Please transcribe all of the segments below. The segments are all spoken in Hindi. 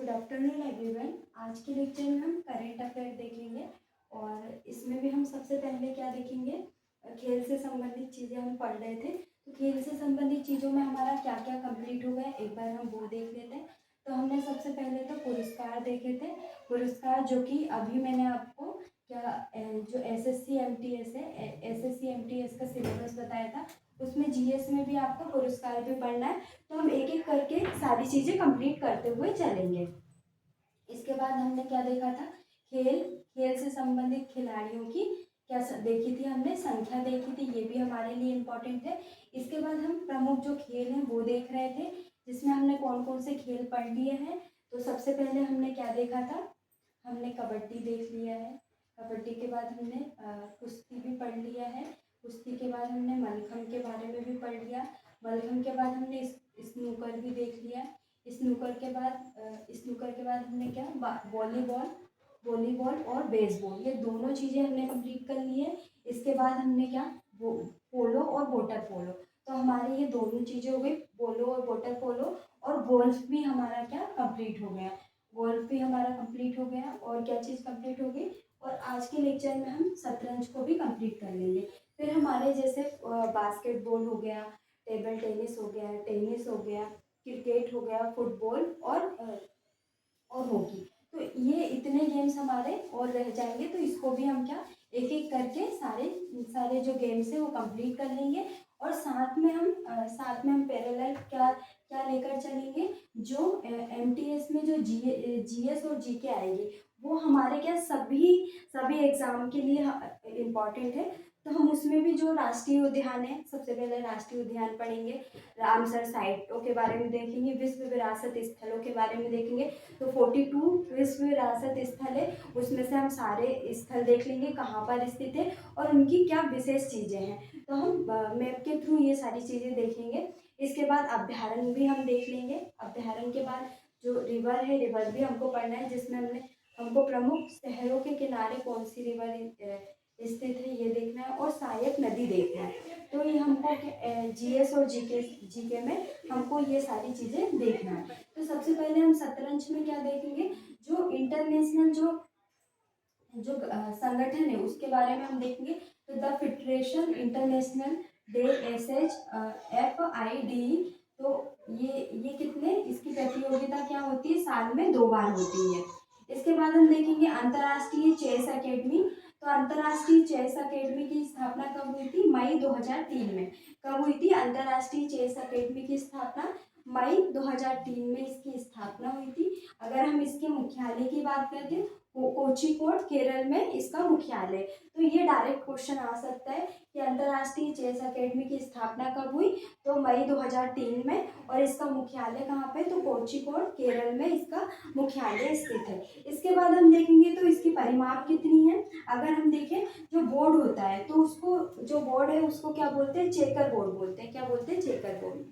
Good afternoon everyone. आज के लेक्चर में हम करेंट अफेयर देखेंगे और इसमें भी हम सबसे पहले क्या देखेंगे, खेल से संबंधित चीज़ें हम पढ़ रहे थे। तो खेल से संबंधित चीज़ों में हमारा क्या क्या कंप्लीट हो गया, एक बार हम वो देख लेते हैं। तो हमने सबसे पहले तो पुरस्कार देखे थे। पुरस्कार जो कि अभी मैंने आपको जो एसएससी एमटीएस है, एसएससी एमटीएस का सिलेबस बताया था, उसमें जीएस में भी आपको पुरस्कार भी पढ़ना है। तो हम एक एक करके सारी चीज़ें कंप्लीट करते हुए चलेंगे। इसके बाद हमने क्या देखा था, खेल खेल से संबंधित खिलाड़ियों की क्या देखी थी, हमने संख्या देखी थी, ये भी हमारे लिए इम्पोर्टेंट है। इसके बाद हम प्रमुख जो खेल हैं वो देख रहे थे, जिसमें हमने कौन कौन से खेल पढ़ लिए हैं। तो सबसे पहले हमने क्या देखा था, हमने कबड्डी देख लिया है। कबड्डी के बाद हमने कुश्ती भी पढ़ लिया है। कुश्ती के बाद हमने मलखम्ब के बारे में भी पढ़ लिया। मलखम्ब के बाद हमने स्नूकर भी देख लिया। स्नूकर के बाद हमने क्या, वॉलीबॉल वॉलीबॉल और बेसबॉल, ये दोनों चीज़ें हमने कंप्लीट कर ली है। इसके बाद हमने क्या, वो पोलो और वाटर पोलो, तो हमारे ये दोनों चीज़ें हो गई, पोलो और वाटर पोलो। और गोल्फ भी हमारा क्या कंप्लीट हो गया, गोल्फ भी हमारा कंप्लीट हो गया। और क्या चीज़ कंप्लीट हो गई, और आज के लेक्चर में हम शतरंज को भी कंप्लीट कर लेंगे। फिर हमारे जैसे बास्केटबॉल हो गया, टेबल टेनिस हो गया, क्रिकेट हो गया, फुटबॉल और हॉकी। तो ये इतने गेम्स हमारे और रह जाएंगे, तो इसको भी हम क्या एक एक करके सारे सारे जो गेम्स है वो कंप्लीट कर लेंगे। और साथ में हम पैरेलल क्या क्या लेकर चलेंगे, जो एमटीएस में जो जीएस और जीके आएगी, वो हमारे क्या सभी एग्जाम के लिए इम्पॉर्टेंट है। तो हम उसमें भी जो राष्ट्रीय उद्यान है, सबसे पहले राष्ट्रीय उद्यान पढ़ेंगे, रामसर साइटों के बारे में देखेंगे, विश्व विरासत स्थलों के बारे में देखेंगे। तो 42 विश्व विरासत स्थल है, उसमें से हम सारे स्थल देख लेंगे कहाँ पर स्थित है और उनकी क्या विशेष चीज़ें हैं। तो हम मैप के थ्रू ये सारी चीज़ें देखेंगे। इसके बाद अभ्यारण्य भी हम देख लेंगे। अभ्यारण्य के बाद जो रिवर है, रिवर भी हमको पढ़ना है, जिसमें हमको प्रमुख शहरों के किनारे कौन सी रिवर स्थित है ये देखना है, और सहायक नदी देखना है। तो ये हमको जीएस और जीके में हमको ये सारी चीज़ें देखना है। तो सबसे पहले हम शतरंज में क्या देखेंगे, जो इंटरनेशनल जो जो संगठन है उसके बारे में हम देखेंगे। तो the federation international day FIDE, तो ये कितने, इसकी प्रतियोगिता क्या होती है, साल में 2 बार होती है। इसके बाद हम देखेंगे अंतर्राष्ट्रीय चेस अकेडमी। तो अंतर्राष्ट्रीय चेस अकेडमी की स्थापना कब हुई थी, मई 2003 में। कब हुई थी अंतर्राष्ट्रीय चेस अकेडमी की स्थापना, मई 2003 में इसकी स्थापना हुई थी। अगर हम इसके मुख्यालय की बात करते हैं, कोझिकोड केरल में इसका मुख्यालय। तो ये डायरेक्ट क्वेश्चन आ सकता है कि अंतर्राष्ट्रीय चेस अकेडमी की स्थापना कब हुई, तो मई 2003 में, और इसका मुख्यालय कहाँ पे, तो कोझिकोड केरल में इसका मुख्यालय स्थित है। इसके बाद हम देखेंगे तो इसकी परिमाप कितनी है। अगर हम देखें, जो बोर्ड होता है तो उसको, जो बोर्ड है उसको क्या बोलते हैं, चेकर बोर्ड बोलते हैं। क्या बोलते हैं, चेकर बोर्ड।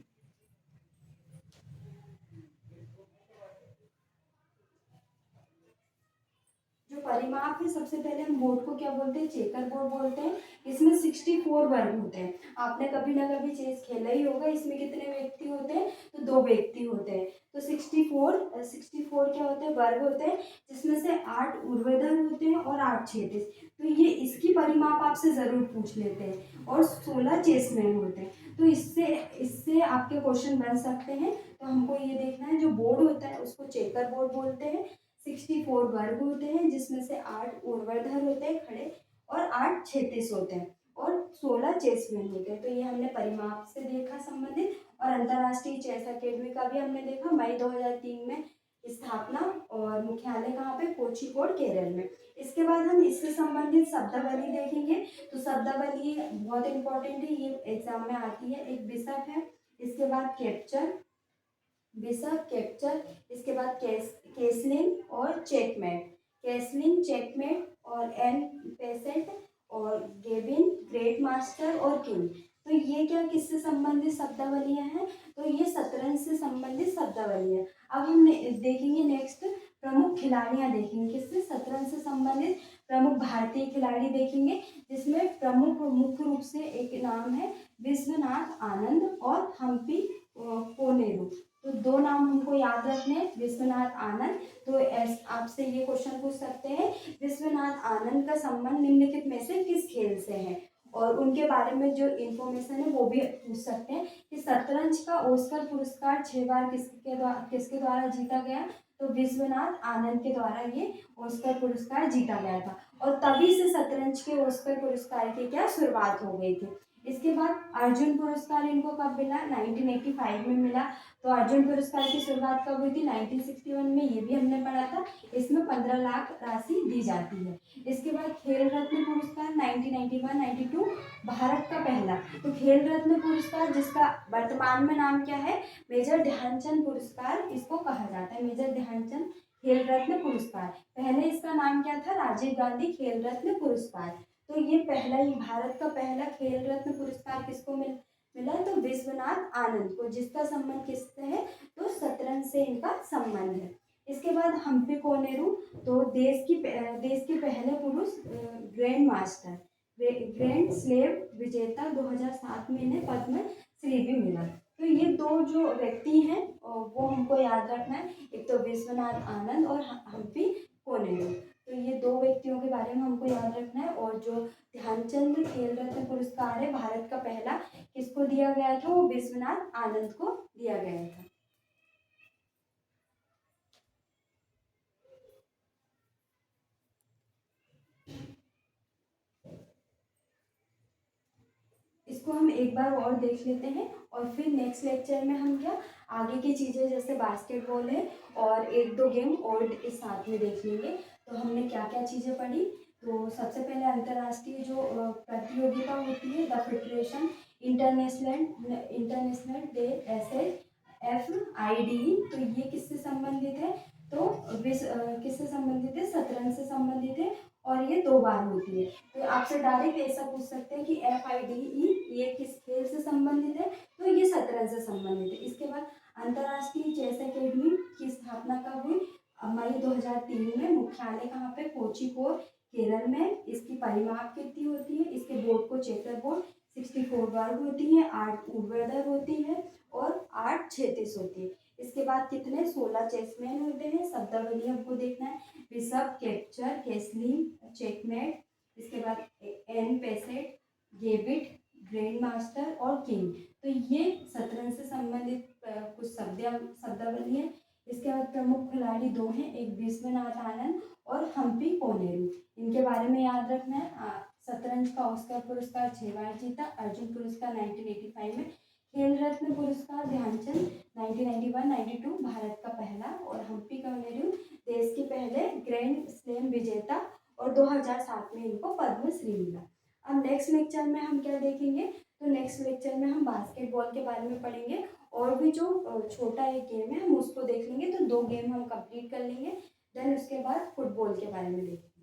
जो परिमाप है, सबसे पहले हम बोर्ड को क्या बोलते हैं, चेकर बोर्ड बोलते हैं। इसमें 64 वर्ग होते हैं। आपने कभी ना कभी चेस खेला ही होगा। इसमें कितने व्यक्ति होते हैं, तो 2 व्यक्ति होते हैं। तो 64 क्या होते हैं, वर्ग होते हैं, जिसमें से 8 ऊर्ध्वाधर होते हैं और 8 क्षैतिज। तो ये इसकी परिमाप आपसे जरूर पूछ लेते हैं। और 16 चेसमैन होते हैं। तो इससे इससे आपके क्वेश्चन बन सकते हैं। तो हमको ये देखना है, जो बोर्ड होता है उसको चेकर बोर्ड बोलते हैं। 64 वर्ग होते हैं, जिसमें से 8 ऊर्ध्वाधर होते हैं खड़े, और 8 क्षैतिज होते हैं, और 16 चेसमैन होते हैं। तो ये हमने परिमाप से देखा संबंधित। और अंतर्राष्ट्रीय चेस अकेडमी का भी हमने देखा, मई 2003 में स्थापना, और मुख्यालय कहाँ पे, कोझिकोड केरल में। इसके बाद हम इससे संबंधित शब्दावली देखेंगे। तो शब्दावली बहुत इंपॉर्टेंट है, ये एग्जाम में आती है। एक बिशप है, इसके बाद कैप्चर, इसके बाद केसलिंग और चेकमेट, कैसलिंग, चेकमेट, और एन पेसेंट, और गेविन, ग्रेट मास्टर, और किंग। तो ये क्या किससे संबंधित शब्दावलियां हैं, तो ये शतरंज से संबंधित शब्दावलियां। अब हम देखेंगे नेक्स्ट, प्रमुख खिलाड़ियां देखेंगे, किससे, शतरंज से संबंधित प्रमुख भारतीय खिलाड़ी देखेंगे, जिसमें प्रमुख मुख्य रूप से एक नाम है विश्वनाथ आनंद और हम्पी कोनेरू। तो दो नाम हमको याद रखने हैं, विश्वनाथ आनंद। तो आपसे ये क्वेश्चन पूछ सकते हैं, विश्वनाथ आनंद का संबंध निम्नलिखित में से किस खेल से है, और उनके बारे में जो इन्फॉर्मेशन है वो भी पूछ सकते हैं कि शतरंज का ऑस्कर पुरस्कार 6 बार किसके द्वारा जीता गया। तो विश्वनाथ आनंद के द्वारा ये ऑस्कर पुरस्कार जीता गया था, और तभी से शतरंज के ऑस्कर पुरस्कार की क्या शुरुआत हो गई थी। इसके बाद अर्जुन पुरस्कार इनको कब मिला, 1985 में मिला। तो अर्जुन पुरस्कार की शुरुआत कब हुई थी, 1961 में, ये भी हमने पढ़ा था। इसमें 15 लाख राशि दी जाती है। इसके बाद खेल रत्न पुरस्कार 1991-92 भारत का पहला। तो खेल रत्न पुरस्कार जिसका वर्तमान में नाम क्या है, मेजर ध्यानचंद पुरस्कार इसको कहा जाता है, मेजर ध्यानचंद खेल रत्न पुरस्कार। पहले इसका नाम क्या था, राजीव गांधी खेल रत्न पुरस्कार। तो ये पहला ही, भारत का पहला खेल रत्न पुरस्कार किसको मिला, तो विश्वनाथ आनंद को, जिसका संबंध किससे है, तो शतरंज से इनका संबंध है। इसके बाद हम्पी कोनेरू, तो देश के पहले पुरुष ग्रैंड मास्टर, ग्रैंड स्लेम विजेता, 2007 में इन्हें पद्म श्री भी मिला। तो ये दो जो व्यक्ति हैं वो हमको याद रखना है, एक तो विश्वनाथ आनंद और हम्पी कोनेरू। तो ये दो व्यक्तियों के बारे में हमको याद रखना है। और जो ध्यानचंद खेल रत्न पुरस्कार है भारत का पहला, किसको दिया गया था, वो विश्वनाथ आनंद को दिया गया था। इसको हम एक बार और देख लेते हैं, और फिर नेक्स्ट लेक्चर में हम क्या आगे की चीज़ें जैसे बास्केटबॉल है और एक दो गेम और इस साथ में देख लेंगे। तो हमने क्या क्या चीज़ें पढ़ी, तो सबसे पहले अंतर्राष्ट्रीय जो प्रतियोगिता होती है, the federation international day SFIDE, तो ये किससे संबंधित है, तो किससे संबंधित है, शतरंज से संबंधित है, और ये 2 बार होती है। तो आपसे डायरेक्ट ऐसा पूछ सकते हैं कि FIDE ये किस खेल से संबंधित है, तो ये शतरंज से संबंधित है। इसके बाद अंतर्राष्ट्रीय चेस एकेडमी की स्थापना कब हुई, मई 2003 में। मुख्यालय कहाँ पे, कोझिकोड केरल में। इसकी परिमाप कितनी होती है, इसके बोर्ड को चेकर बोर्ड 64 वर्ग होती है, 8 ऊर्ध्वाधर होती है और 8 क्षैतिज होती है। इसके बाद कितने 16 चेसमैन होते हैं। शब्दावली हमको देखना है, बिशप, कैप्चर, कैसलिंग, चेकमेट। इसके बाद एन पेसेट, गेबिट, ग्रैंड मास्टर और किंग। तो ये शतरंज से संबंधित कुछ शब्दावली है। इसके बाद प्रमुख खिलाड़ी 2 हैं, एक विश्वनाथ आनंद और हम्पी कोनेरू, इनके बारे में याद रखना है। शतरंज का ऑस्कर पुरस्कार 6 बार जीता, अर्जुन पुरस्कार 1985 में, खेल रत्न पुरस्कार ध्यानचंद 1991-92 भारत का पहला, और हम्पी कोनेरू देश के पहले ग्रैंड स्लैम विजेता, और 2007 में इनको पद्म श्री मिला। अब नेक्स्ट लेक्चर में हम क्या देखेंगे, तो नेक्स्ट लेक्चर में हम बास्केटबॉल के बारे में पढ़ेंगे, और भी जो छोटा एक गेम है हम उसको देख लेंगे। तो 2 गेम हम कंप्लीट कर लेंगे, देन उसके बाद फुटबॉल के बारे में देखेंगे।